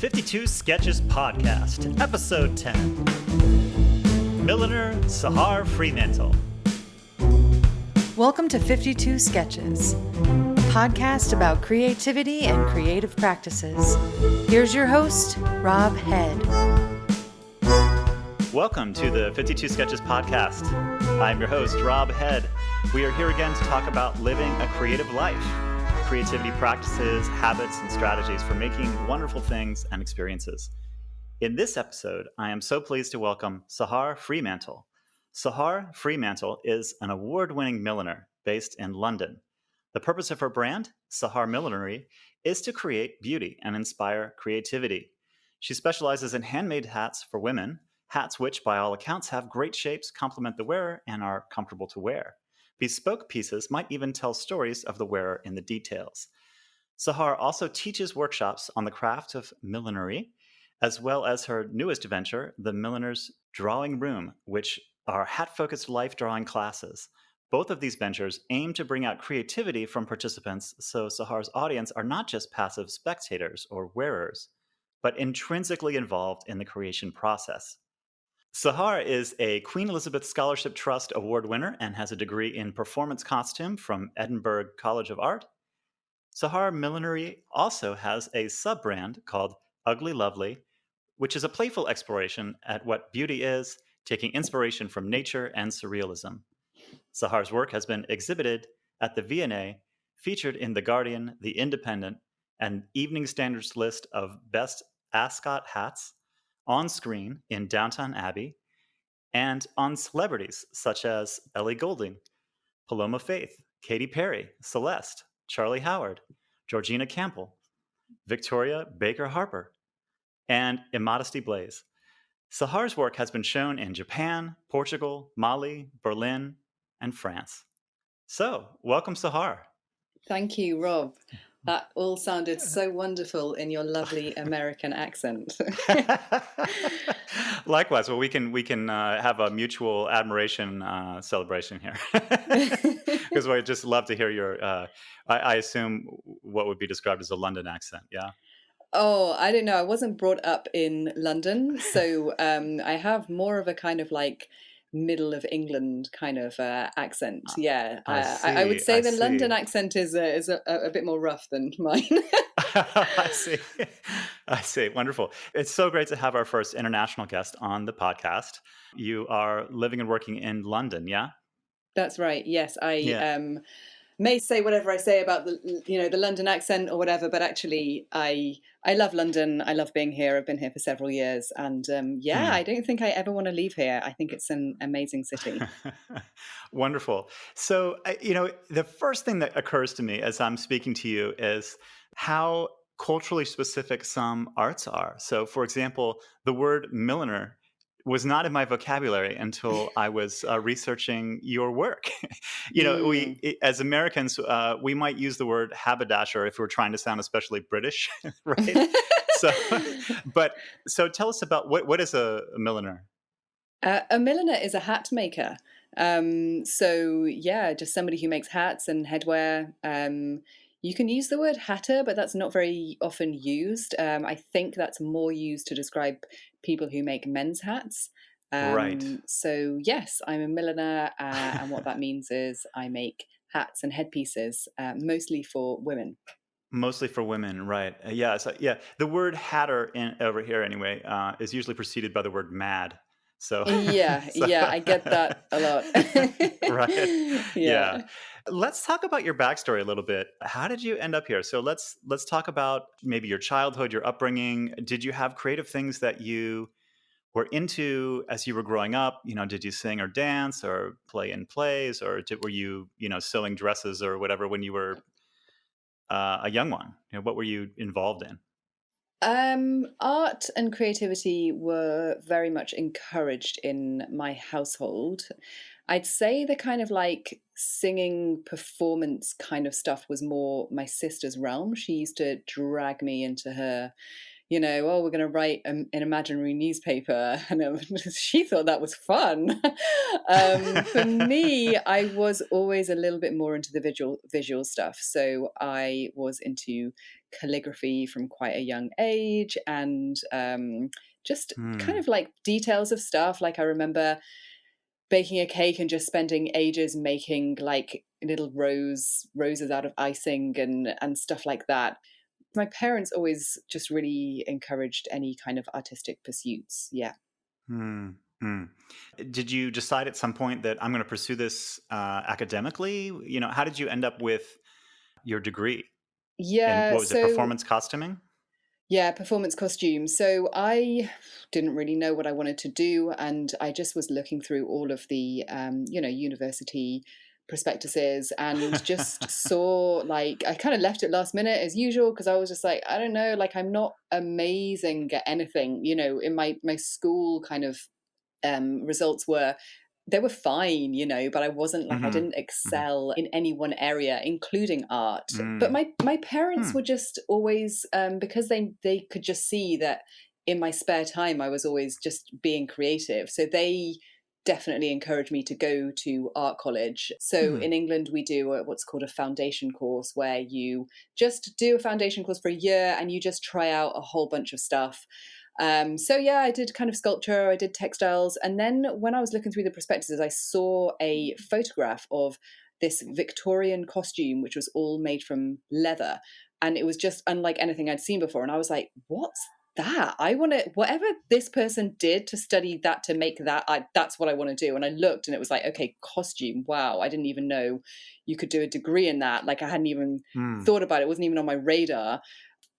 52 Sketches Podcast, Episode 10. Milliner, Sahar Freemantle. Welcome to 52 Sketches, a podcast about creativity and creative practices. Here's your host, Rob Head. Welcome to the 52 Sketches Podcast. I'm your host, Rob Head. We are here again to talk about living a creative life, creativity practices, habits, and strategies for making wonderful things and experiences. In this episode, I am so pleased to welcome Sahar Freemantle. Sahar Freemantle is an award-winning milliner based in London. The purpose of her brand, Sahar Millinery, is to create beauty and inspire creativity. She specializes in handmade hats for women, hats which, by all accounts, have great shapes, complement the wearer, and are comfortable to wear. Bespoke pieces might even tell stories of the wearer in the details. Sahar also teaches workshops on the craft of millinery, as well as her newest venture, the Milliner's Drawing Room, which are hat-focused life drawing classes. Both of these ventures aim to bring out creativity from participants, so Sahar's audience are not just passive spectators or wearers, but intrinsically involved in the creation process. Sahar is a Queen Elizabeth Scholarship Trust Award winner and has a degree in performance costume from Edinburgh College of Art. Sahar Millinery also has a sub-brand called Ugly Lovely, which is a playful exploration at what beauty is, taking inspiration from nature and surrealism. Sahar's work has been exhibited at the V&A, featured in The Guardian, The Independent, and Evening Standard's list of best ascot hats, on screen in Downton Abbey, and on celebrities such as Ellie Goulding, Paloma Faith, Katy Perry, Celeste, Charlie Howard, Georgina Campbell, Victoria Baker Harper, and Immodesty Blaze. Sahar's work has been shown in Japan, Portugal, Mali, Berlin, and France. So, welcome, Sahar. Thank you, Rob. That all sounded so wonderful in your lovely American accent. Likewise. Well, we can have a mutual admiration celebration here, because I just love to hear your. I assume what would be described as a London accent. Yeah. Oh, I don't know. I wasn't brought up in London, so I have more of a kind of like middle of England kind of accent. Yeah, I would say the London accent is a bit more rough than mine. I see. Wonderful. It's so great to have our first international guest on the podcast. You are living and working in London, yeah? That's right. Yes, I may say whatever I say about the London accent or whatever, but actually I love London. I love being here. I've been here for several years, and I don't think I ever want to leave here. I think it's an amazing city. Wonderful. So, the first thing that occurs to me as I'm speaking to you is how culturally specific some arts are. So, for example, the word milliner was not in my vocabulary until I was researching your work. We, as Americans, we might use the word haberdasher if we're trying to sound especially British, right? So tell us about what is a milliner? A milliner is a hat maker. Just somebody who makes hats and headwear. You can use the word hatter, but that's not very often used. I think that's more used to describe people who make men's hats. Right. So yes, I'm a milliner, and what that means is I make hats and headpieces, mostly for women. Mostly for women, right? The word hatter over here anyway is usually preceded by the word mad. So I get that a lot. Right. Yeah. Let's talk about your backstory a little bit. How did you end up here? So let's talk about maybe your childhood, your upbringing. Did you have creative things that you were into as you were growing up? Did you sing or dance or play in plays, or were you, sewing dresses or whatever when you were a young one? What were you involved in? Art and creativity were very much encouraged in my household. I'd say the kind of like singing performance kind of stuff was more my sister's realm. She used to drag me into her, we're going to write an imaginary newspaper. And she thought that was fun. For me, I was always a little bit more into the visual stuff. So I was into calligraphy from quite a young age, and just kind of like details of stuff. Like I remember baking a cake and just spending ages making like little roses out of icing and stuff like that. My parents always just really encouraged any kind of artistic pursuits. Yeah. Mm. Did you decide at some point that I'm going to pursue this academically? How did you end up with your degree? And Yeah. what was it, So performance costuming? yeah, performance costumes. So I didn't really know what I wanted to do, and I just was looking through all of the, university prospectuses and just saw like I kind of left it last minute as usual because I was just like, I don't know, like I'm not amazing at anything, in my school kind of results were they were fine, but I wasn't like I Hmm. didn't excel in any one area, including art. But Mm. my parents Hmm. were just always because they could just see that in my spare time I was always just being creative. So they definitely encouraged me to go to art college. So Hmm. in England we do what's called a foundation course where you just do a foundation course for a year and you just try out a whole bunch of stuff. So yeah, I did kind of sculpture, I did textiles, and then when I was looking through the prospectuses, I saw a photograph of this Victorian costume, which was all made from leather, and it was just unlike anything I'd seen before. And I was like, "What's that? I want to whatever this person did to study that to make that. That's what I want to do." And I looked, and it was like, "Okay, costume. Wow, I didn't even know you could do a degree in that. Like I hadn't even Hmm. thought about it. It wasn't even on my radar."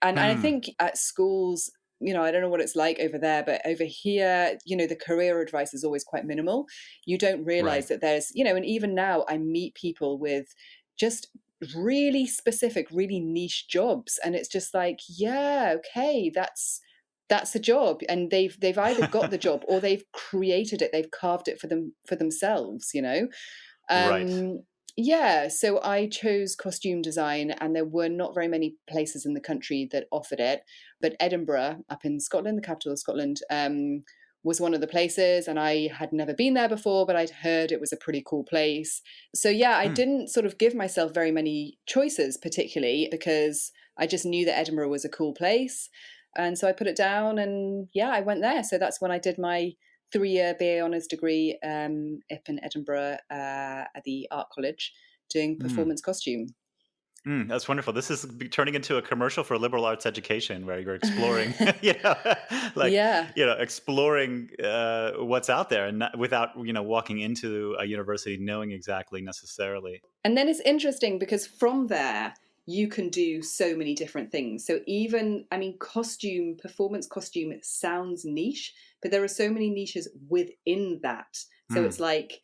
And I Hmm. think at schools, I don't know what it's like over there, but over here, the career advice is always quite minimal. You don't realize Right. that there's, and even now I meet people with just really specific, really niche jobs. And it's just like, yeah, okay, that's a job. And they've either got the job or they've created it, they've carved it for themselves. Right. Um, yeah, so I chose costume design, and there were not very many places in the country that offered it. But Edinburgh, up in Scotland, the capital of Scotland, was one of the places. And I had never been there before, but I'd heard it was a pretty cool place. So yeah, I Hmm. didn't sort of give myself very many choices, particularly because I just knew that Edinburgh was a cool place. And so I put it down, and yeah, I went there. So that's when I did my 3-year BA honours degree up in Edinburgh at the Art College doing Hmm. performance costume. That's wonderful. This is turning into a commercial for liberal arts education where you're exploring, like, Yeah. exploring what's out there and without, walking into a university knowing exactly necessarily. And then it's interesting because from there, you can do so many different things. So even, I mean, performance costume, it sounds niche, but there are so many niches within that. So it's Mm. like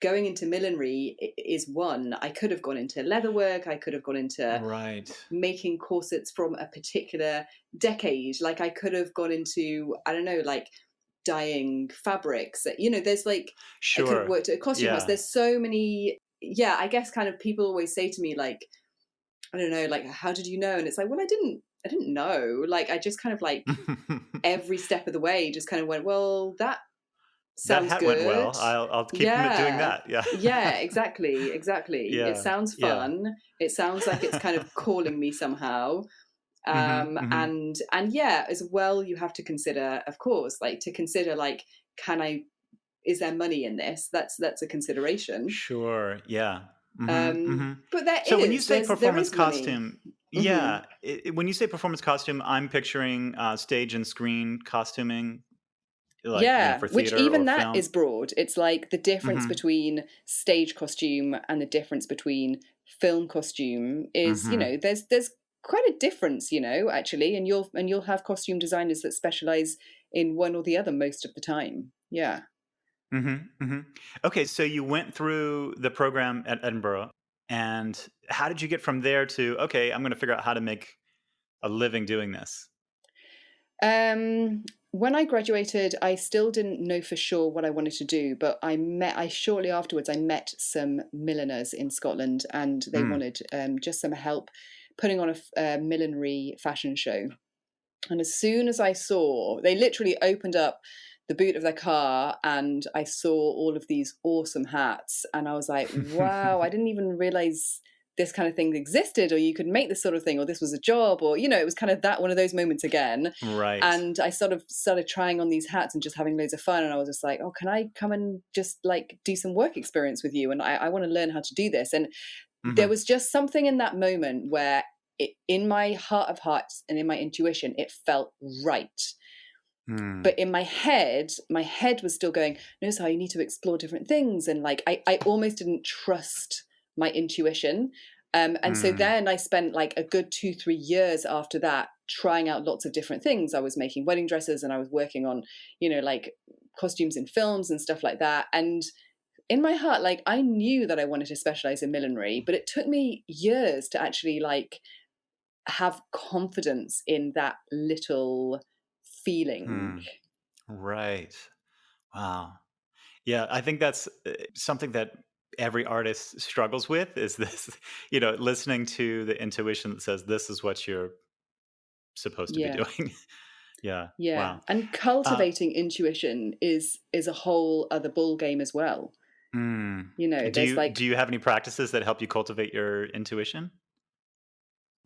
going into millinery is one. I could have gone into leatherwork. I could have gone into Right. making corsets from a particular decade. Like I could have gone into, I don't know, like dyeing fabrics. There's like, I could have Sure. worked at a costume house. Yeah. There's so many. Yeah, I guess kind of people always say to me like, I don't know, like, how did you know? And it's like, well, I didn't know. Like, I just kind of like every step of the way just kind of went, well, that That sounds hat went good. well. I'll keep doing Yeah. that. Yeah. Yeah, exactly. It Yeah. sounds Yeah. fun. It sounds like it's kind of calling me somehow. Hmm. Hmm. And yeah, as well, you have to consider, of course, like to consider like, is there money in this? That's a consideration. Sure. Yeah. Hmm. Hmm. But there So when you is, say there performance is money. costume, Hmm. yeah, when you say performance costume, I'm picturing stage and screen costuming, like, Yeah, for which theater or even that film. is broad. It's like the difference Hmm. between stage costume and the difference between film costume is, Hmm. there's quite a difference, actually, and you'll have costume designers that specialize in one or the other most of the time. Yeah. Hmm. Hmm. Okay, so you went through the program at Edinburgh, and how did you get from there to, okay, I'm going to figure out how to make a living doing this? When I graduated, I still didn't know for sure what I wanted to do, but I shortly afterwards, I met some milliners in Scotland, and they Mm. wanted just some help putting on a millinery fashion show. And as soon as I saw, they literally opened up the boot of their car, and I saw all of these awesome hats, and I was like, wow, I didn't even realize this kind of thing existed, or you could make this sort of thing, or this was a job, or, it was kind of that one of those moments again. Right. And I sort of started trying on these hats and just having loads of fun. And I was just like, oh, can I come and just like do some work experience with you? And I want to learn how to do this. And there Mm-hmm. was just something in that moment where in my heart of hearts and in my intuition, it felt right. Mm. But in my head was still going, no, so you need to explore different things. And like, I almost didn't trust my intuition. And so Mm. then I spent like a good 2-3 years after that trying out lots of different things. I was making wedding dresses and I was working on, like costumes in films and stuff like that. And in my heart, like I knew that I wanted to specialize in millinery, but it took me years to actually like have confidence in that little feeling. Mm. Right. Wow. Yeah, I think that's something that every artist struggles with is this, listening to the intuition that says this is what you're supposed to be Yeah. doing. Yeah. Yeah. Wow. And Uh, cultivating intuition is a whole other ball game as well. mm. Do There's you like, do you have any practices that help you cultivate your intuition?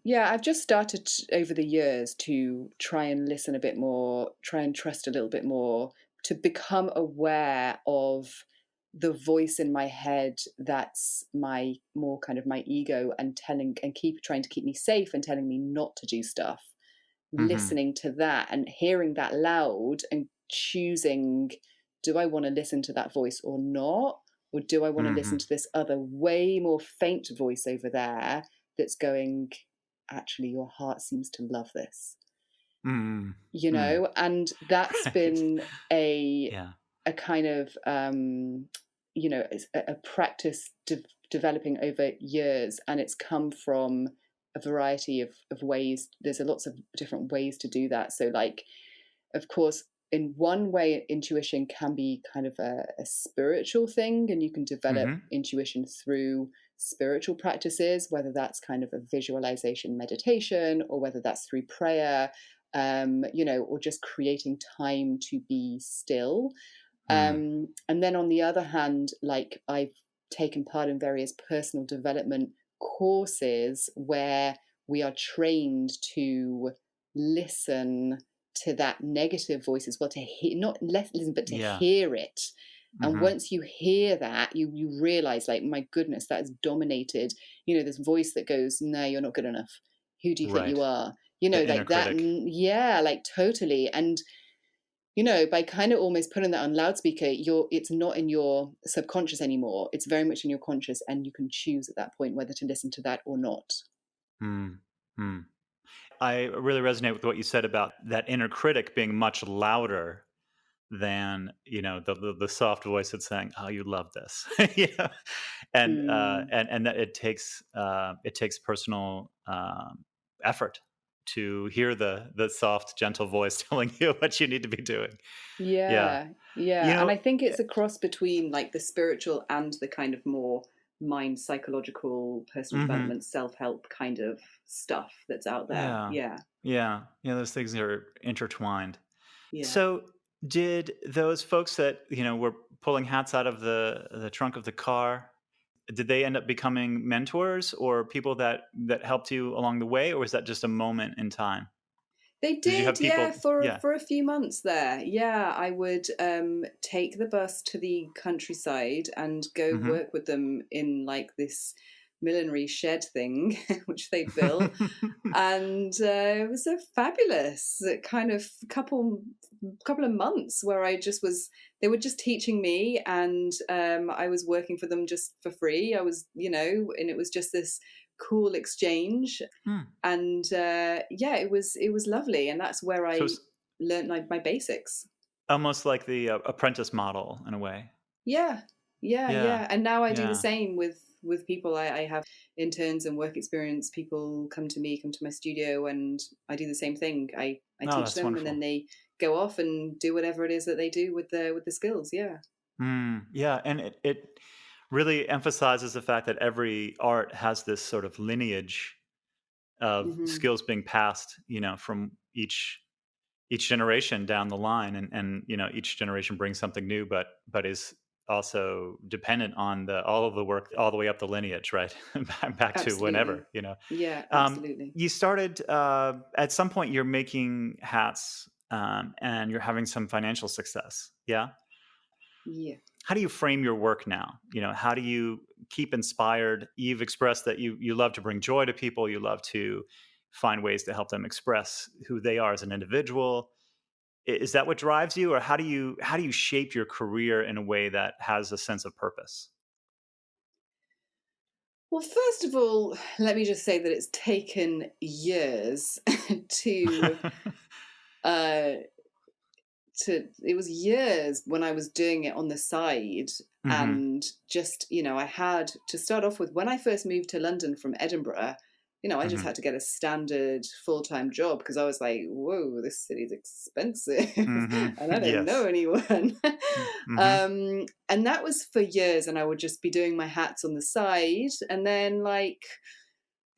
yeah, I've just started over the years to try and listen a bit more, try and trust a little bit more, to become aware of the voice in my head that's my more kind of my ego and telling and keep trying to keep me safe and telling me not to do stuff. Mm-hmm. Listening to that and hearing that loud and choosing, do I want to listen to that voice or not? Or do I want to Mm-hmm. listen to this other, way more faint voice over there that's going, actually, your heart seems to love this, Mm-hmm. Mm. And that's Right. been a Yeah. kind of a practice developing over years, and it's come from a variety of ways. There's a lots of different ways to do that. So like, of course, in one way intuition can be kind of a spiritual thing, and you can develop Mm-hmm. intuition through spiritual practices, whether that's kind of a visualization meditation or whether that's through prayer, or just creating time to be still. Mm. And then on the other hand, like I've taken part in various personal development courses where we are trained to listen to that negative voice as well, to hear, not listen, but to Yeah. hear it. And Mm-hmm. once you hear that, you realize, like, my goodness, that has dominated, this voice that goes, no, you're not good enough. Who do you think Right. you are? The inner Like that. critic. Yeah, like totally. And by kind of almost putting that on loudspeaker, it's not in your subconscious anymore. It's very much in your conscious, and you can choose at that point whether to listen to that or not. Mm. Mm. I really resonate with what you said about that inner critic being much louder than the soft voice that's saying, "Oh, you love this," Mm. and that it takes personal effort to hear the soft, gentle voice telling you what you need to be doing. Yeah, Yeah, you yeah. And know, I think it's a cross between like the spiritual and the kind of more mind psychological, personal hmm development, self-help kind of stuff that's out there. yeah, Yeah. yeah. Those things are intertwined. Yeah. So, did those folks that were pulling hats out of the trunk of the car? Did they end up becoming mentors or people that helped you along the way, or was that just a moment in time? They Did you did, have yeah, people? for Yeah. for a few months there. Yeah, I would take the bus to the countryside and go hmm work with them in like this millinery shed thing, which they'd built, and it was a fabulous kind of couple of months where I just was. They were just teaching me, and I was working for them just for free. I was, and it was just this cool exchange. Hmm. And yeah, it was lovely, and that's where So I it's learned like my basics. almost like the apprentice model in a way. Yeah, yeah, Yeah. yeah. And now I do the Yeah. same with people. I have interns and work experience. People come to me, come to my studio, and I do the same thing. I Oh, teach that's them, and then wonderful. they go off and do whatever it is that they do with the skills. Yeah. Yeah, and it really emphasizes the fact that every art has this sort of lineage of Hmm. skills being passed, from each generation down the line, and each generation brings something new, but is also dependent on all of the work all the way up the lineage, right? Back to Absolutely. whenever, you know. Yeah, absolutely. You started at some point. You're making hats, and you're having some financial success. Yeah. Yeah. How do you frame your work now? How do you keep inspired? You've expressed that you love to bring joy to people. You love to find ways to help them express who they are as an individual. Is that what drives you, or how do you shape your career in a way that has a sense of purpose? Well, first of all, let me just say that it's taken years to uh it was years when I was doing it on the side. Hmm. And just, I had to start off with, when I first moved to London from Edinburgh, I just Hmm. had to get a standard full-time job because I was like, whoa, this city's expensive Hmm. and I don't know Yes. anyone. Hmm. And that was for years, and I would just be doing my hats on the side, and then like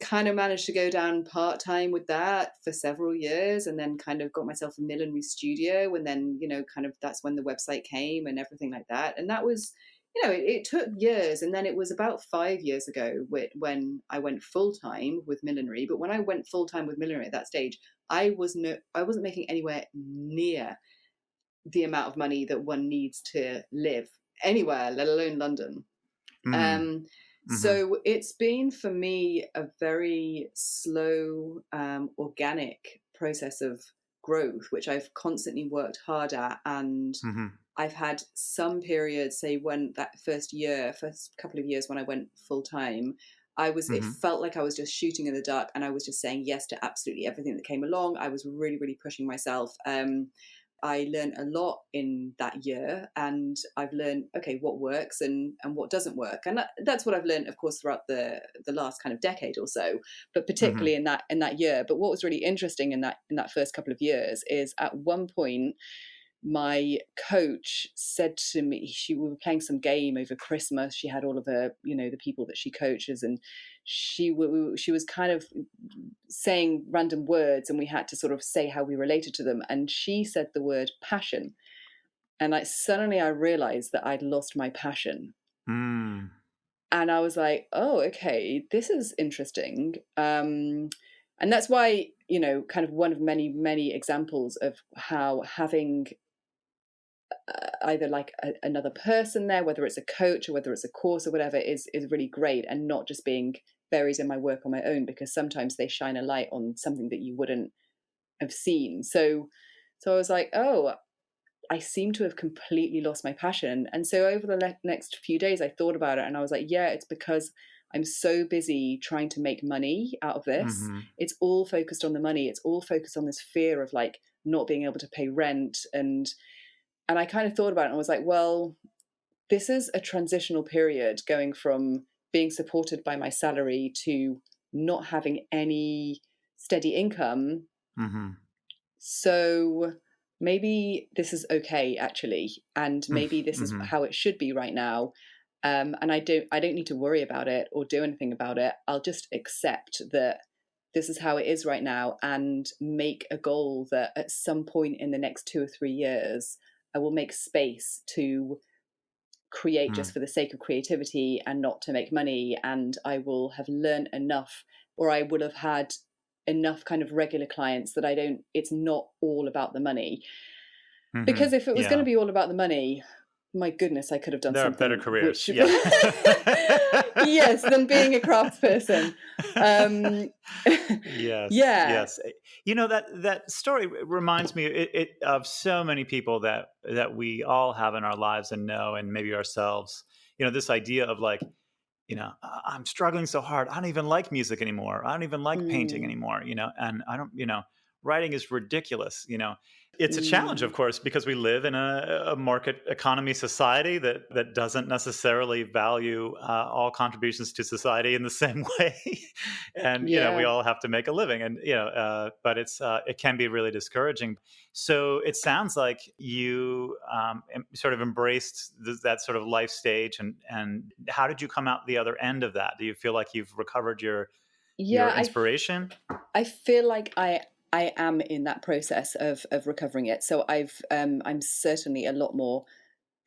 kind of managed to go down part time with that for several years, and then kind of got myself a millinery studio. And then, kind of that's when the website came and everything like that. And that was, it took years. And then it was about 5 years ago when I went full time with millinery. But when I went full time with millinery at that stage, I wasn't making anywhere near the amount of money that one needs to live anywhere, let alone London. Mm. Um, Hmm. so it's been for me a very slow, organic process of growth, which I've constantly worked hard at. And Hmm. I've had some periods, say when that first couple of years when I went full time, it Hmm. felt like I was just shooting in the dark, and I was just saying yes to absolutely everything that came along. I was really, really pushing myself. I learned a lot in that year, and I've learned, okay, what works and what doesn't work. And that's what I've learned, of course, throughout the last kind of decade or so, but particularly Hmm. in that year. But what was really interesting in that first couple of years is, at one point, my coach said to me, we were playing some game over Christmas. She had all of her, the people that she coaches, and she was kind of saying random words, and we had to sort of say how we related to them. And she said the word passion, and suddenly I realized that I'd lost my passion. Mm. And I was like, oh, okay, this is interesting. And that's why, kind of one of many, many examples of how having either like another person there, whether it's a coach or whether it's a course or whatever, is really great, and not just being buried in my work on my own, because sometimes they shine a light on something that you wouldn't have seen. So I was like, oh, I seem to have completely lost my passion. And so over the next few days, I thought about it, and I was like, yeah, it's because I'm so busy trying to make money out of this. Hmm. It's all focused on the money. It's all focused on this fear of like not being able to pay rent. And I kind of thought about it and was like, well, this is a transitional period, going from being supported by my salary to not having any steady income. Hmm. So maybe this is okay, actually, and maybe this is Hmm. how it should be right now. And I don't need to worry about it or do anything about it. I'll just accept that this is how it is right now, and make a goal that at some point in the next 2 or 3 years, I will make space to create just for the sake of creativity and not to make money. And I will have learned enough, or I would have had enough kind of regular clients that it's not all about the money. Hmm. Because if it was going to Yeah. be all about the money, my goodness, I could have done There are better something careers. which, Yeah. yes, than being a craftsperson. Um, Yes, yeah, yes. That story reminds me of so many people that we all have in our lives and know, and maybe ourselves. This idea of like, I'm struggling so hard. I don't even like music anymore. I don't even like painting mm, anymore. And I don't. Writing is ridiculous. It's a challenge, of mm, course, because we live in a market economy society that doesn't necessarily value all contributions to society in the same way, and we yeah. all have to make a living, and but it can be really discouraging. So it sounds like you sort of embraced that sort of life stage, and how did you come out the other end of that? Do you feel like you've recovered your Yeah, inspiration? I feel like I am in that process of recovering it. So I'm certainly a lot more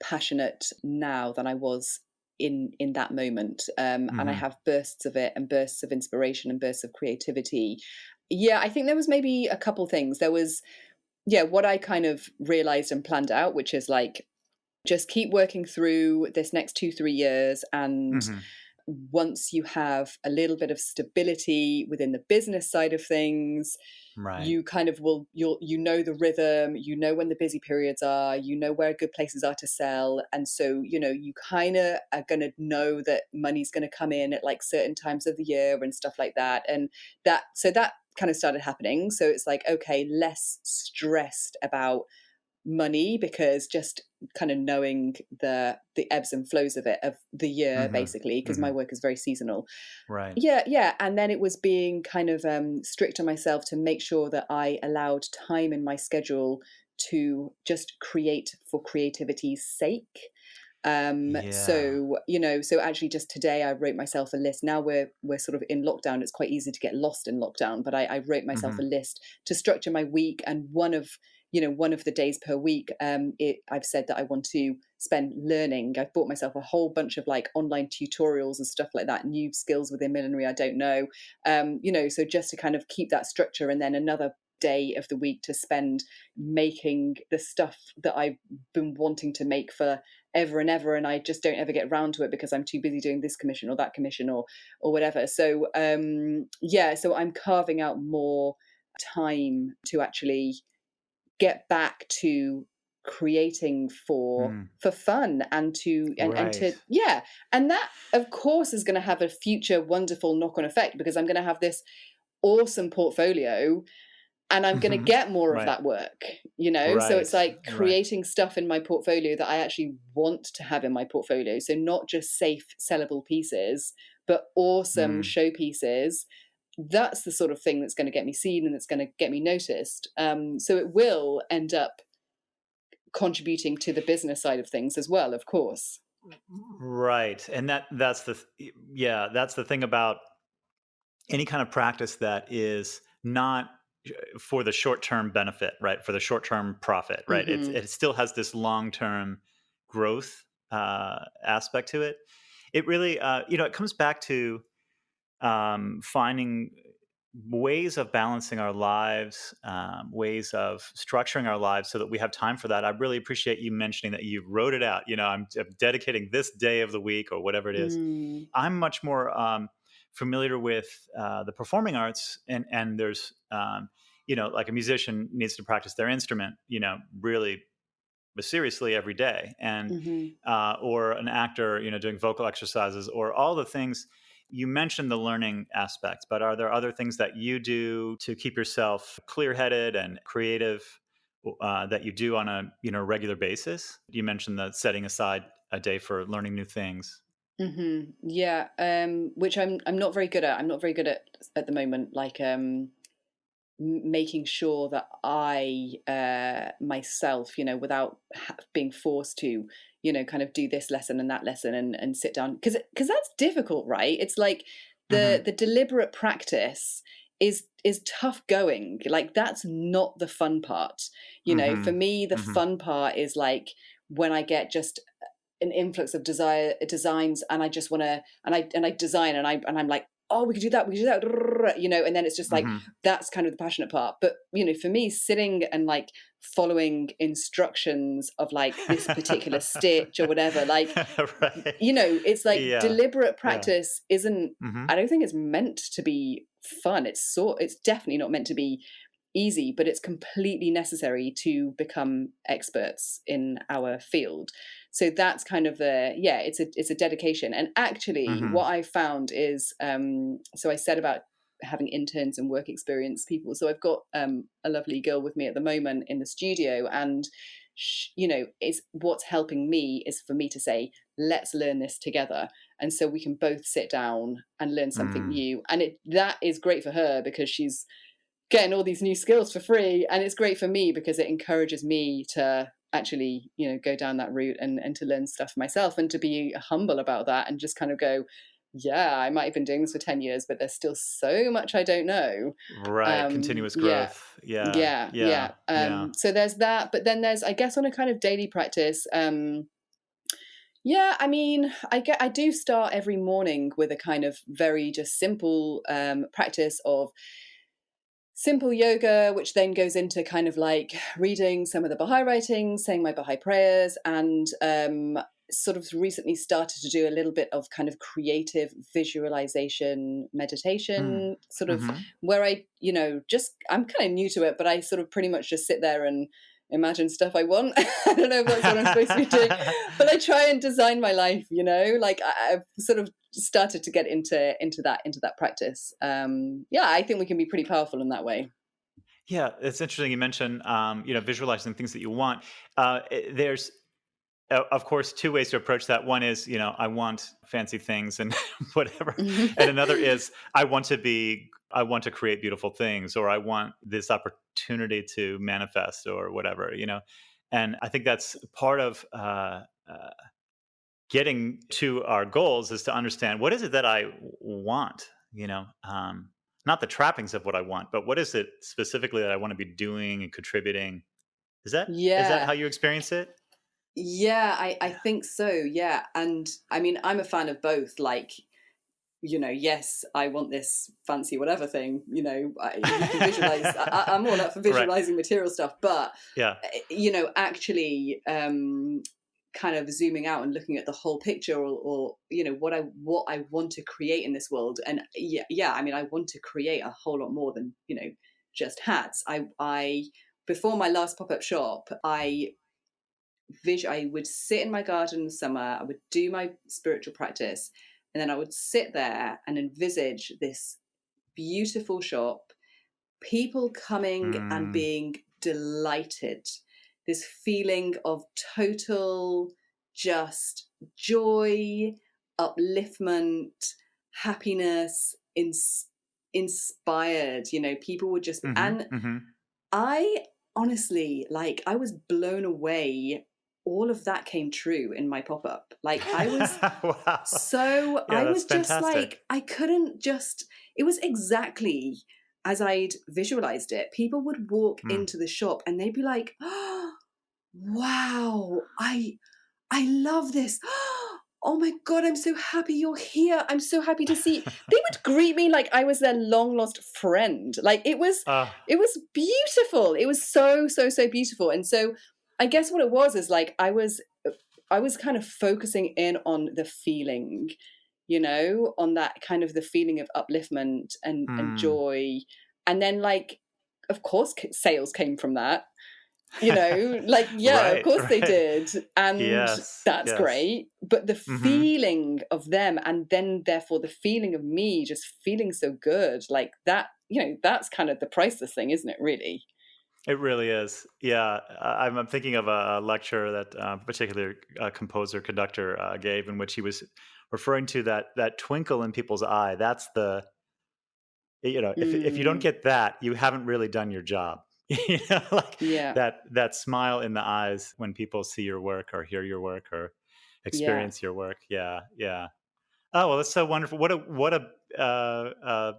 passionate now than I was in that moment. And I Mm-hmm. have bursts of it and bursts of inspiration and bursts of creativity. Yeah, I think there was maybe a couple things. There was, what I kind of realized and planned out, which is like, just keep working through this next 2-3 years, and Mm-hmm. once you have a little bit of stability within the business side of things, Right. you kind of you know the rhythm, you know when the busy periods are, you know where good places are to sell, and so you kind of are going to know that money's going to come in at like certain times of the year and stuff like that. And that kind of started happening. So it's like, okay, less stressed about money, because just kind of knowing the ebbs and flows of it, of the year, Mm-hmm. basically, because Mm-hmm. my work is very seasonal. Right. Yeah. And then it was being kind of strict on myself to make sure that I allowed time in my schedule to just create for creativity's sake. Yeah. So actually just today I wrote myself a list. Now we're sort of in lockdown. It's quite easy to get lost in lockdown, but I wrote myself Mm-hmm. a list to structure my week. And one of the days per week, I've said that I want to spend learning. I've bought myself a whole bunch of like online tutorials and stuff like that, new skills within millinery I don't know. So just to kind of keep that structure, and then another day of the week to spend making the stuff that I've been wanting to make for ever and ever, and I just don't ever get around to it because I'm too busy doing this commission or that commission or whatever. So so I'm carving out more time to actually get back to creating for Mm. fun, and Right. to and that of course is going to have a future wonderful knock-on effect, because I'm going to have this awesome portfolio, and I'm going to Mm-hmm. get more of Right. that work, so Right. it's like Right. creating stuff in my portfolio that I actually want to have in my portfolio. So not just safe sellable pieces, but awesome Mm. showpieces. That's the sort of thing that's going to get me seen and that's going to get me noticed. So it will end up contributing to the business side of things as well, of course. Right. And that's the thing about any kind of practice that is not for the short-term benefit, right? For the short-term profit, right? Hmm. It still has this long-term growth aspect to it. It really, it comes back to finding ways of balancing our lives, ways of structuring our lives so that we have time for that. I really appreciate you mentioning that you wrote it out. I'm dedicating this day of the week or whatever it is. Mm. I'm much more familiar with the performing arts, and there's, like a musician needs to practice their instrument, really seriously every day, and Hmm. or an actor, doing vocal exercises or all the things. You mentioned the learning aspect, but are there other things that you do to keep yourself clear-headed and creative that you do on a regular basis? You mentioned the setting aside a day for learning new things. Yeah, which I'm not very good at. I'm not very good at the moment. Like making sure that I myself, without being forced to, kind of do this lesson and that lesson, and sit down, because that's difficult, right? It's like Hmm. the deliberate practice is tough going. Like that's not the fun part. For Hmm. me, the Hmm. fun part is like when I get just an influx of designs, and I just want to, and I design, and I'm like, oh, we could do that, and then it's just like, Hmm. that's kind of the passionate part. But for me, sitting and like following instructions of like this particular stitch or whatever, like, Right. it's like Yeah. deliberate Yeah. practice isn't, Hmm. I don't think it's meant to be fun. It's definitely not meant to be easy, but it's completely necessary to become experts in our field. So that's kind of it's a dedication. And actually Hmm. what I found is, so I said about having interns and work experience people. So I've got a lovely girl with me at the moment in the studio, and is what's helping me is for me to say, let's learn this together, and so we can both sit down and learn something Mm. new. And that is great for her because she's getting all these new skills for free, and it's great for me because it encourages me to actually go down that route, and to learn stuff myself, and to be humble about that, and just kind of go, yeah, I might have been doing this for 10 years, but there's still so much I don't know. Right. Continuous Yeah, growth. Yeah. yeah, Yeah. yeah. Yeah. So there's that, but then there's, I guess, on a kind of daily practice, Yeah, I mean, I do start every morning with a kind of very just simple practice of simple yoga, which then goes into kind of like reading some of the Baha'i writings, saying my Baha'i prayers, and sort of recently started to do a little bit of kind of creative visualization Mm. meditation, sort of Mm-hmm. where just I'm kind of new to it, but I sort of pretty much just sit there and imagine stuff I want. I don't know if that's what I'm supposed to be doing, but I try and design my life, like I've sort of started to get into that practice. Yeah, I think we can be pretty powerful in that way. Yeah, it's interesting. You mentioned, visualizing things that you want. There's, of course, two ways to approach that. One is, I want fancy things and whatever, and another is, I want to create beautiful things, or I want this opportunity to manifest, or whatever. And I think that's part of getting to our goals is to understand what is it that I want. Not the trappings of what I want, but what is it specifically that I want to be doing and contributing. Is that how Yeah. you experience it? Yeah, I think so. Yeah. And I mean, I'm a fan of both. Like, yes, I want this fancy whatever thing, we can visualize. I'm all up for Right. visualizing material stuff, but, Yeah. actually kind of zooming out and looking at the whole picture, or what I want to create in this world. And yeah, I mean, I want to create a whole lot more than, just hats. I before my last pop-up shop, I would sit in my garden in the summer, I would do my spiritual practice, and then I would sit there and envisage this beautiful shop, people coming and Mm. being delighted, this feeling of total just joy, upliftment, happiness, inspired. People would just be, Mhm. and Mhm. I honestly, like, I was blown away. All of that came true in my pop up. Like, Wow. Yeah, I that's was just fantastic. like, I couldn't just, it was exactly as I'd visualized it. People would walk Mm. into the shop and they'd be like, oh, wow, I love this. Oh my God, I'm so happy you're here. I'm so happy to see. They would greet me like I was their long lost friend. Like, Ah. it was beautiful. It was so, so, so beautiful. And so I guess what it was is like I was kind of focusing in on the feeling, on that kind of the feeling of upliftment and Mm. joy. And then, like, of course sales came from that, like, yeah, of Right, course they right. did. And Yes, that's yes. great. But the Mhm. feeling of them, and then therefore the feeling of me just feeling so good, like that, that's kind of the priceless thing, isn't it, really? It really is. Yeah, I'm thinking of a lecture that particular composer conductor gave, in which he was referring to that twinkle in people's eye. That's the if you don't Mm, get that, you haven't really done your job. Like yeah, that smile in the eyes when people see your work or hear your work or yeah. experience your work. Yeah, yeah. Oh well, that's so wonderful. What a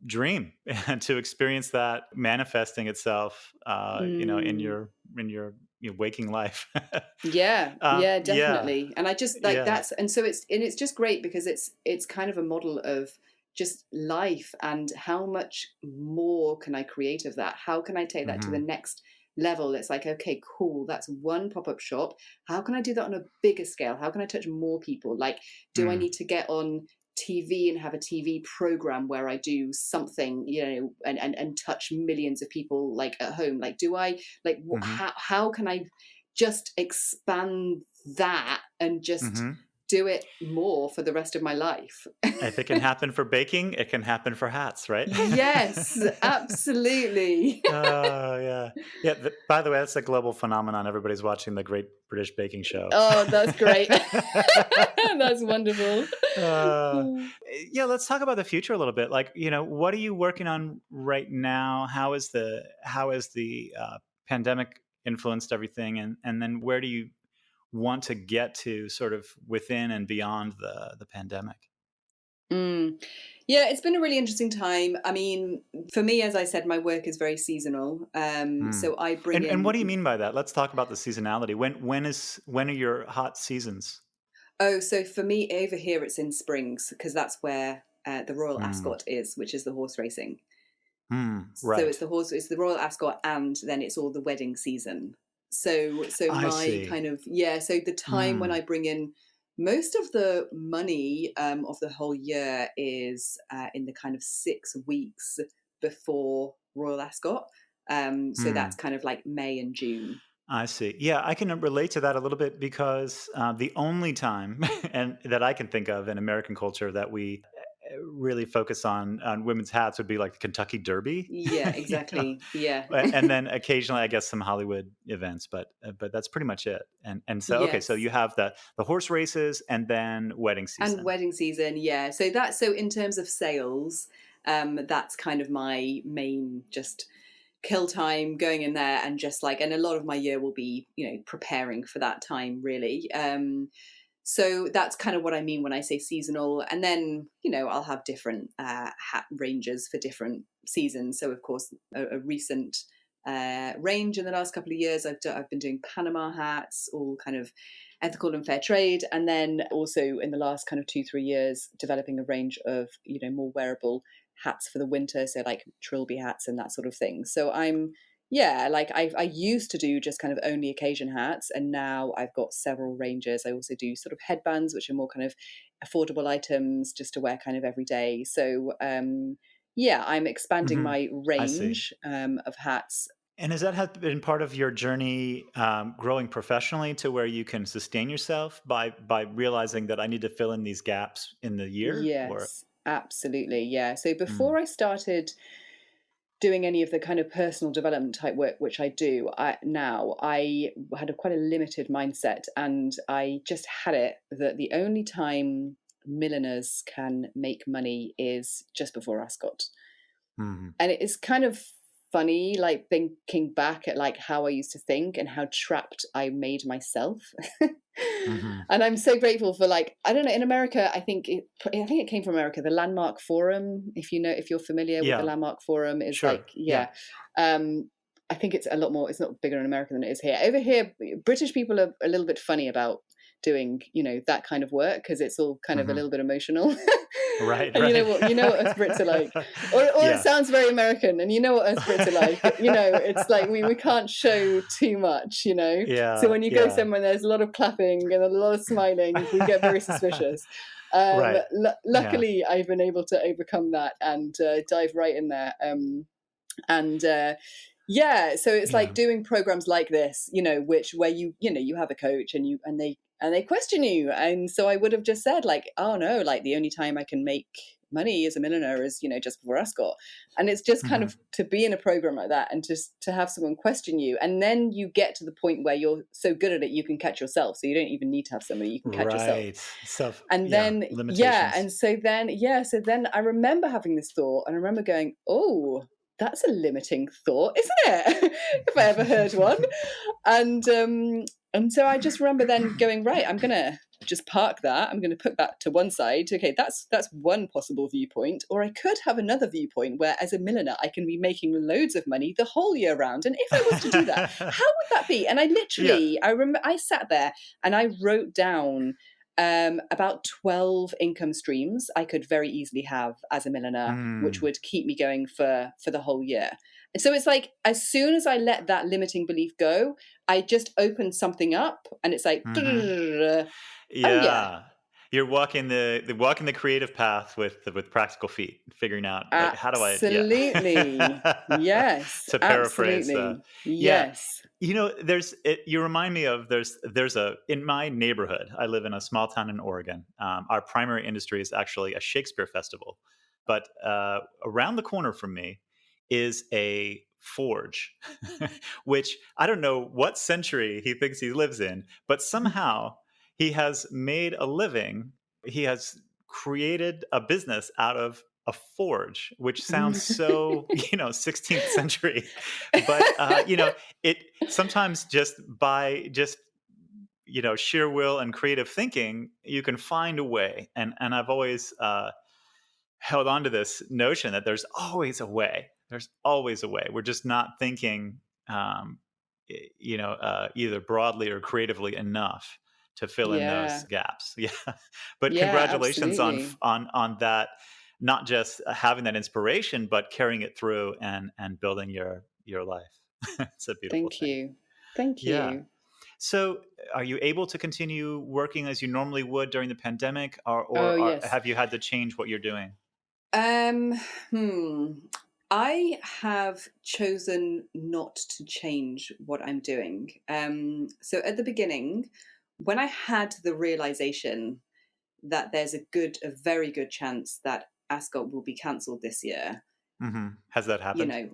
dream to experience that manifesting itself, in Mm. your waking life. Yeah, yeah, Yeah, definitely. And I just like yeah. that's and so it's just great because it's kind of a model of just life, and how much more can I create of that? How can I take that to the Hmm. next level? It's like, okay, cool, that's one pop-up shop. How can I do that on a bigger scale? How can I touch more people? Like, do I Mm. need to get on TV and have a TV program where I do something, and touch millions of people, like, at home? Like, do I, like, Hmm. how can I just expand that and just Hmm. do it more for the rest of my life? If it can happen for baking, it can happen for hats, right? Yes, absolutely. Yeah, yeah. By the way, that's a global phenomenon. Everybody's watching the Great British Baking Show. Oh, that's great. That's wonderful. uh, yeah, let's talk about the future a little bit. Like, what are you working on right now? How is the pandemic influenced everything, and then where do you want to get to, sort of within and beyond the pandemic? Mm. Yeah, it's been a really interesting time. I mean, for me, as I said, my work is very seasonal. Hmm. So I bring And what do you in, mean by that? Let's talk about the seasonality. When are your hot seasons? oh, so for me over here, it's in Springs because that's where the Royal Hmm. Ascot is, which is the horse racing. Hmm. So Right. it's the Royal Ascot, and then it's all the wedding season. So I my see. kind of, yeah, so the time when Hmm. I bring in most of the money of the whole year is in the kind of 6 weeks before Royal Ascot. So Hmm. that's kind of like May and June. I see. Yeah, I can relate to that a little bit because the only time and that I can think of in American culture that we really focus on women's hats would be like the Kentucky Derby, Yeah, you know, exactly. Yeah. and then occasionally I guess some Hollywood events, but that's pretty much it. And so okay, so Yes. you have the horse races and then wedding And season. wedding season, yeah. So in terms of sales, that's kind of my main just kill time going in there and just like, and a lot of my year will be, preparing for that time really. So that's kind of what I mean when I say seasonal. And then, I'll have different hat ranges for different seasons. So of course, a recent range in the last couple of years, I've been doing Panama hats, all kind of ethical and fair trade, and then also in the last kind of 2-3 years, developing a range of more wearable hats for the winter, so like trilby hats and that sort of thing. So I'm yeah, like I used to do just kind of only occasion hats, and now I've got several ranges. I also do sort of headbands, which are more kind of affordable items just to wear kind of every day. So yeah, I'm expanding Hmm. my I see. range of hats. And has that been part of your journey growing professionally to where you can sustain yourself by realizing that I need to fill in these gaps in the year? Or Yes, absolutely. Yeah. So mm, before I started doing any of the kind of personal development type work which I do I had quite a limited mindset, and I just had it that the only time milliners can make money is just before Ascot. mhm, And it is kind of funny, like thinking back at like how I used to think and how trapped I made myself. mhm. And I'm so grateful for, like, I don't know, in America, I think it came from America, the Landmark Forum. If you're familiar with the Yeah, Landmark Forum, is sure. like, Yeah. yeah. Um, I think it's a lot more. It's not bigger in America than it is here. Over here, British people are a little bit funny about doing that kind of work because it's all kind of a Hmm. little bit emotional. Right, And right. you know what us Brits are like, or it Yeah. sounds very American, and you know what us Brits are like. It's like we can't show too much. So Yeah, when you go yeah. somewhere, there's a lot of clapping and a lot of smiling. We get very suspicious. Right. Yeah. Luckily, I've been able to overcome that and dive right in there. And yeah, so it's Yeah. like doing programs like this, where you have a coach and they question you. And so I would have just said, like, oh no, like the only time I can make money as a milliner is just before Ascot. And it's just kind Mhm. of to be in a program like that and just to have someone question you, and then you get to the point where you're so good at it you can catch yourself, so you don't even need to have somebody, you can catch yourself. Right. Self, And yeah, then yeah, limitations. and so then I remember having this thought, and I remember going, oh, that's a limiting thought, isn't it? If I ever heard one. And so I just remember then going, right, I'm gonna just park that. I'm gonna put that to one side. Okay, that's one possible viewpoint. Or I could have another viewpoint where, as a milliner, I can be making loads of money the whole year round. And if I was to do that, how would that be? And Yeah. I remember I sat there and I wrote down about 12 income streams I could very easily have as a milliner, which Mm. would keep me going for the whole year. And so it's like, as soon as I let that limiting belief go, I just opened something up, and it's like, Mhm. oh yeah, Yeah. You're walking the creative path with practical feet, figuring out like how do I yeah. absolutely. Yes, To paraphrase absolutely. yeah. Yes. You remind me of there's a in my neighborhood. I live in a small town in Oregon. Our primary industry is actually a Shakespeare festival, but around the corner from me is a forge, which I don't know what century he thinks he lives in, but somehow he has made a living. He has created a business out of a forge, which sounds so 16th century, but it sometimes just by just sheer will and creative thinking you can find a way. And I've always held on to this notion that there's always a way. There's always a way. We're just not thinking, either broadly or creatively enough to fill in those Yeah. gaps. Yeah. But Yeah, congratulations absolutely. on that, not just having that inspiration, but carrying it through and building your life. It's a beautiful Thank thing. you. Thank Yeah. you. So, are you able to continue working as you normally would during the pandemic, Oh, yes. have you had to change what you're doing? Um, hmm. I have chosen not to change what I'm doing. So at the beginning, when I had the realization that there's a very good chance that Ascot will be cancelled this year, Has that you happened? know,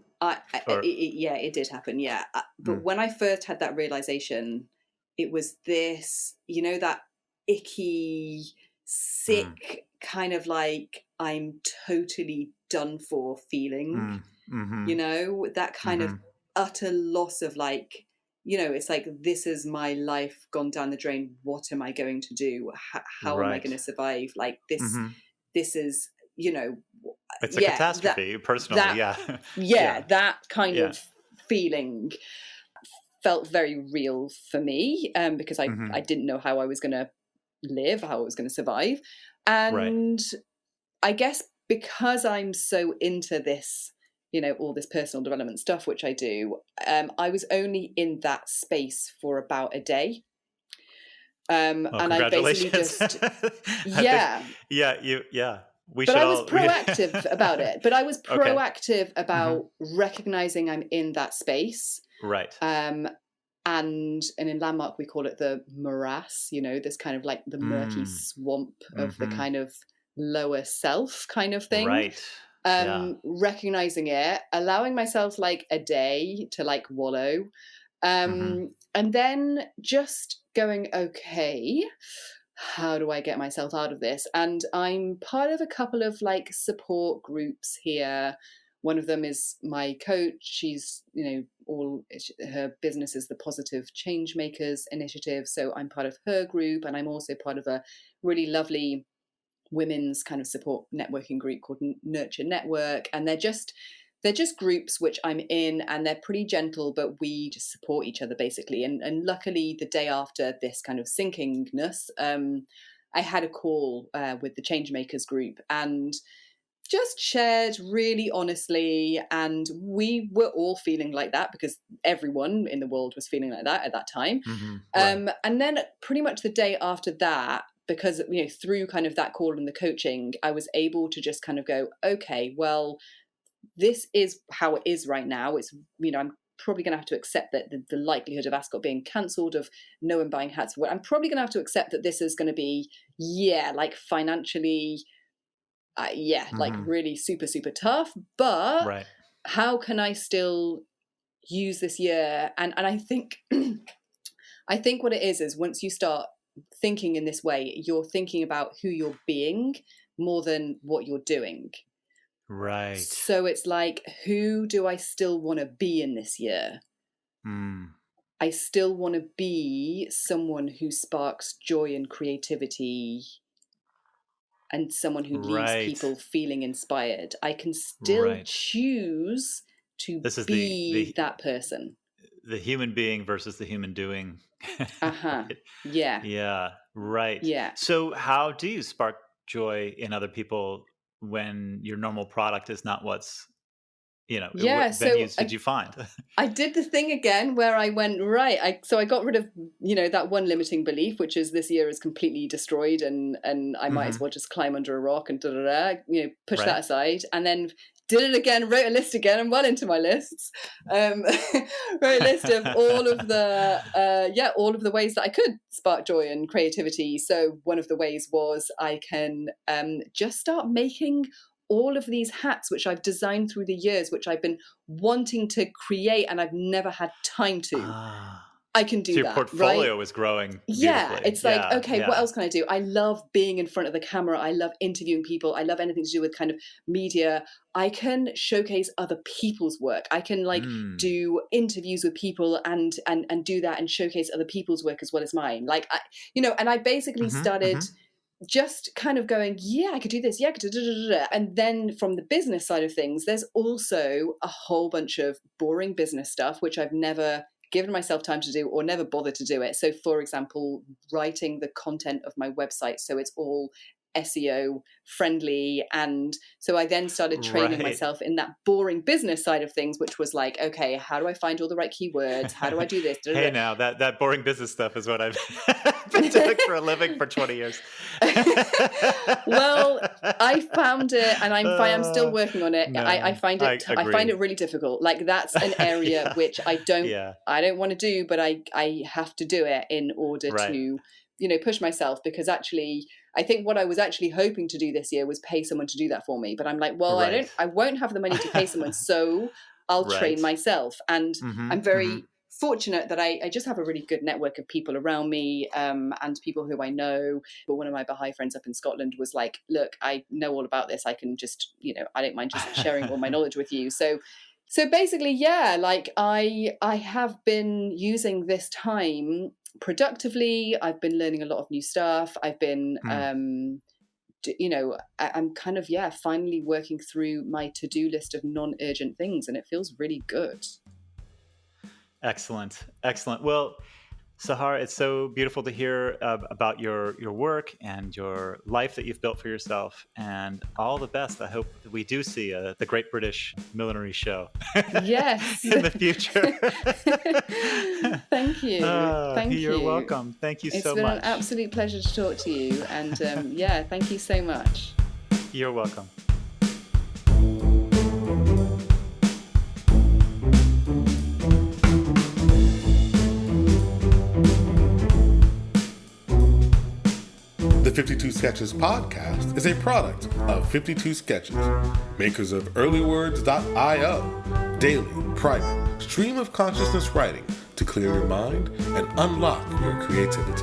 Or yeah, it did happen. Yeah. But mm, when I first had that realization, it was this, that icky, mm, sick, kind of like I'm totally done for feeling, mm, mm-hmm, that kind mm-hmm. of utter loss of like, it's like, this is my life gone down the drain. What am I going to do? How am I Right. going to survive? Like this is, It's a yeah, catastrophe, personally. that Yeah. yeah, Yeah. that kind Yeah. of feeling felt very real for me, because I hmm didn't know how I was going to live, how I was going to survive. Right. And I guess because I'm so into this, all this personal development stuff, which I do, I was only in that space for about a day. Well, And I basically congratulations. just, I think, yeah, yeah. We but should I was all. proactive about it. But I was Okay. proactive hmm about recognizing I'm in that space. Right. Um, and in Landmark we call it the morass, this kind of like the murky Mm. swamp of the hmm kind of lower self kind of thing. Right. Yeah. Recognizing it, allowing myself like a day to like wallow, hmm and then just going, okay, how do I get myself out of this? And I'm part of a couple of like support groups here. One of them is my coach. She's, all her business is the Positive Change Makers Initiative. So I'm part of her group, and I'm also part of a really lovely women's kind of support networking group called Nurture Network. And they're just groups which I'm in, and they're pretty gentle, but we just support each other basically. And luckily, the day after this kind of sinkingness, I had a call with the Changemakers group and just shared really honestly. And we were all feeling like that because everyone in the world was feeling like that at that time. Right. And then pretty much the day after that, because through kind of that call and the coaching, I was able to just kind of go, okay, well, this is how it is right now. It's, I'm probably going to have to accept that the likelihood of Ascot being cancelled, of no one buying hats, I'm probably going to have to accept that this is going to be, like financially, like hmm really super, super tough. But Right. how can I still use this year? And I think, I think what it is once you start thinking in this way, you're thinking about who you're being more than what you're doing. Right. So it's like, who do I still want to be in this year? Mm. I still want to be someone who sparks joy and creativity and someone who leaves Right. people feeling inspired. I can still Right. choose to This is be that person. the human being versus the human doing. Uh-huh. Right. Yeah. Yeah. Right. Yeah. So, how do you spark joy in other people when your normal product is not what's Yeah. what So venues did you find? I did the thing again where I went, right. So I got rid of, that one limiting belief, which is this year is completely destroyed and I might as hmm well just climb under a rock and push that Right. aside. And then did it again, wrote a list again. I'm well into my lists. Wrote a list of all of the ways that I could spark joy and creativity. So one of the ways was I can just start making all of these hats, which I've designed through the years, which I've been wanting to create and I've never had time to. Ah. I can So do your that, right? portfolio is growing Yeah, beautifully. it's like, Yeah. okay, what Yeah. else can I do? I love being in front of the camera. I love interviewing people. I love anything to do with kind of media. I can showcase other people's work. I can like Mm. do interviews with people and do that and showcase other people's work as well as mine. Like and I basically hmm started hmm just kind of going, yeah, I could do this. Yeah, I could do. And then from the business side of things, there's also a whole bunch of boring business stuff, which I've never given myself time to do or never bothered to do it. So for example, writing the content of my website so it's all SEO friendly. And so I then started training myself in that boring business side of things, which was like, okay, how do I find all the right keywords? How do I do this? Hey, now that boring business stuff is what I've been doing for a living for 20 years. Well, I found it, and I'm still working on it. No, I find it really difficult. Like that's an area which I don't want to do, but I have to do it in order to, push myself, because actually I think what I was actually hoping to do this year was pay someone to do that for me. But I'm like, well, I won't have the money to pay someone, so I'll train myself. And I'm very fortunate that I just have a really good network of people around me, and people who I know. But one of my Baha'i friends up in Scotland was like, look, I know all about this. I can just, I don't mind just sharing all my knowledge with you. So basically, yeah, like I have been using this time productively. I've been learning a lot of new stuff. I've been, I'm kind of, finally working through my to-do list of non-urgent things, and it feels really good. Excellent. Well, Sahar, it's so beautiful to hear about your work and your life that you've built for yourself, and all the best. I hope that we do see the Great British Millinery Show yes. in the future. Thank you. Thank you. You're welcome. Thank you so much. It's been an absolute pleasure to talk to you, and thank you so much. You're welcome. The 52 Sketches podcast is a product of 52 Sketches, makers of earlywords.io, daily, private, stream of consciousness writing to clear your mind and unlock your creativity.